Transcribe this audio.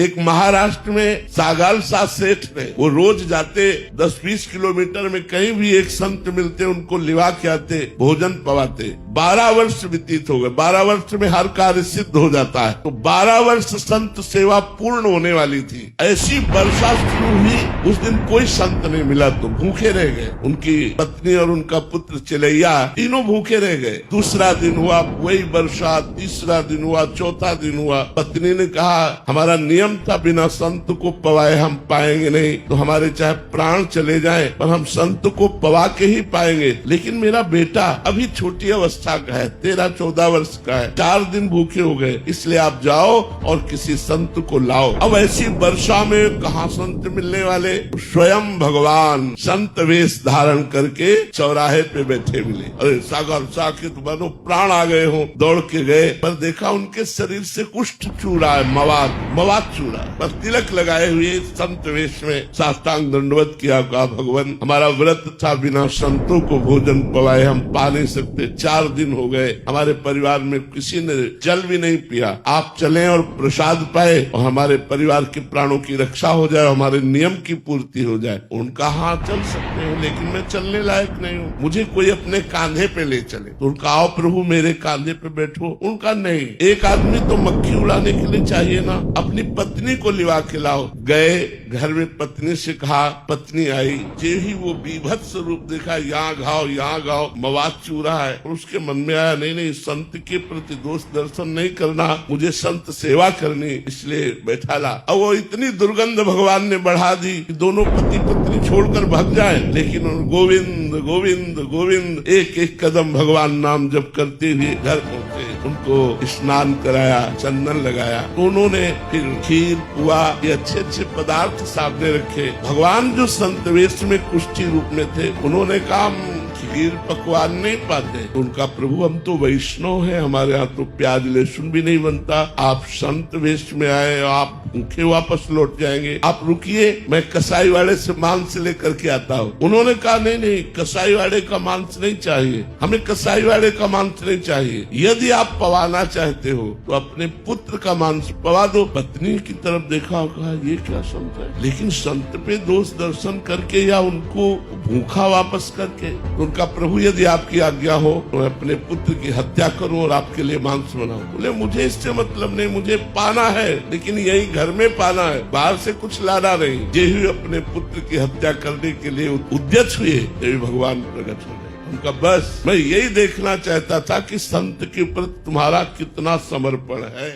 एक महाराष्ट्र में सागाल साथ सेठ ने, वो रोज जाते 10-20 किलोमीटर में कहीं भी एक संत मिलते, उनको लिवा के आते, भोजन पवाते। 12 वर्ष व्यतीत हो गए। 12 वर्ष में हर कार्य सिद्ध हो जाता है। तो 12 वर्ष संत सेवा पूर्ण होने वाली थी। ऐसी वर्षा शुरू हुई, उस दिन कोई संत नहीं मिला तो भूखे रह गए। उनकी पत्नी और उनका पुत्र चलैया तीनों भूखे रह गए। दूसरा दिन हुआ वही वर्षा, तीसरा दिन हुआ, चौथा दिन हुआ। पत्नी ने कहा हमारा नियम था बिना संत को पवाए हम पाएंगे नहीं, तो हमारे चाहे प्राण चले जाएं पर हम संत को पवा के ही पाएंगे। लेकिन मेरा बेटा अभी छोटी अवस्था का है, 13-14 वर्ष का है, 4 दिन भूखे हो गए, इसलिए आप जाओ और किसी संत को लाओ। अब ऐसी वर्षा में कहाँ संत मिलने वाले? स्वयं भगवान संत वेश धारण करके चौराहे पे बैठे मिले। अरे सागर साके तो मानो प्राण आ गए हो, दौड़ के गए, पर देखा उनके शरीर से कुष्ठ चू रहा है, मवाद चूड़ा, पर तिलक लगाए हुए संत वेश में साष्टांग दंडवत किया। कहा भगवान हमारा व्रत था, बिना संतों को भोजन पवाए हम पा नहीं सकते। 4 दिन हो गए, हमारे परिवार में किसी ने जल भी नहीं पिया। आप चलें और प्रसाद पाए और हमारे परिवार के प्राणों की रक्षा हो जाए, हमारे नियम की पूर्ति हो जाए। उनका हाँ चल सकते हैं, लेकिन मैं चलने लायक नहीं हूँ, मुझे कोई अपने कांधे पे ले चले। तो उनका आओ प्रभु मेरे कांधे पे बैठो। उनका नहीं, एक आदमी तो मक्खी उड़ाने के लिए चाहिए ना, अपनी पत्नी को लिवा के लाओ। गए घर में, पत्नी से कहा, पत्नी आई, जे ही वो बीभत्स रूप देखा, यहाँ घाव मवाद चूरा है। और उसके मन में आया नहीं संत के प्रति दोष दर्शन नहीं करना, मुझे संत सेवा करनी, इसलिए बैठा ला। अब वो इतनी दुर्गंध भगवान ने बढ़ा दी कि दोनों पति पत्नी छोड़कर भाग जाए, लेकिन गोविंद गोविंद गोविंद एक एक कदम भगवान नाम जप करते हुए घर पहुँचे। उनको स्नान कराया, चंदन लगाया। उन्होंने फिर खीर पुआ ये अच्छे पदार्थ सामने रखे। भगवान जो संत वेश में कुष्ठी रूप में थे, उन्होंने कहा खीर पकवान नहीं पाते। तो उनका प्रभु हम तो वैष्णव हैं, हमारे यहाँ तो प्याज लहसुन भी नहीं बनता, आप संत वेश में आए, आप भूखे वापस लौट जाएंगे, आप रुकिए, मैं कसाई वाले से मांस लेकर के आता हूँ। उन्होंने कहा नहीं कसाई वाले का मांस नहीं चाहिए, हमें कसाई वाले का मांस नहीं चाहिए। यदि आप पवाना चाहते हो तो अपने पुत्र का मांस पवा दो। पत्नी की तरफ देखा और कहा ये क्या संत है, लेकिन संत पे दोष दर्शन करके या उनको भूखा वापस करके। तो उनका प्रभु यदि आपकी आज्ञा हो तो मैं अपने पुत्र की हत्या करूं और आपके लिए मांस बनाऊं। बोले मुझे इससे मतलब नहीं, मुझे पाना है, लेकिन यही घर में पाना है, बाहर से कुछ लाना नहीं। ये ही अपने पुत्र की हत्या करने के लिए उद्यत हुए, देवी भगवान प्रकट हो गए। उनका बस मैं यही देखना चाहता था कि संत के ऊपर तुम्हारा कितना समर्पण है।